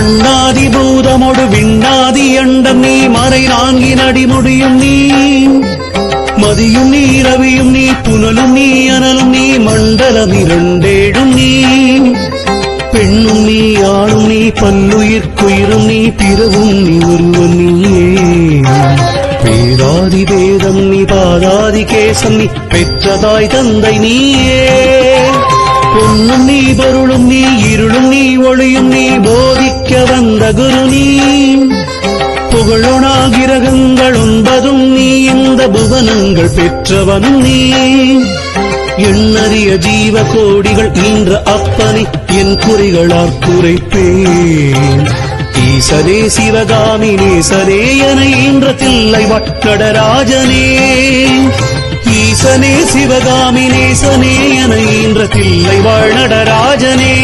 மண்ணாதி பூதமொடு விண்ணாதி அண்டம் நீ மறை நான்கின் அடிமுடியும் நீ மதியும் நீ ரவியும் நீ புனலும் நீ அனலும் நீ மண்டலம் இரண்டேடும் நீ பெண்ணும் நீ ஆளும் நீ பல்லுயிர்க்குயிரும் நீ பிறவும் நீ ஒருவன் நீயே பேராதி வேதம் நீ பாதாதி கேசம் நீ பெற்றதாய் தந்தை நீயே பொன்னும் நீ பொருளும் நீ இருளும் நீ ஒளியும் நீ போதிக்க வந்த குரு நீ புகழொணா கிரகங்கள் ஒன்பதும் நீ இந்த புவனங்கள் பெற்றவன் நீ எண்ணறிய ஜீவ கோடிகள் ஈன்ற அப்பனை என் குறிகளால் குறைப்பேன் ஈசனே சிவகாமி நேசனே என ஈன்ற தில்லை வட்டடராஜனே ஈசனே சிவகாமி நேசனே என ஈன்ற தில்லை வாழ்நடராஜனே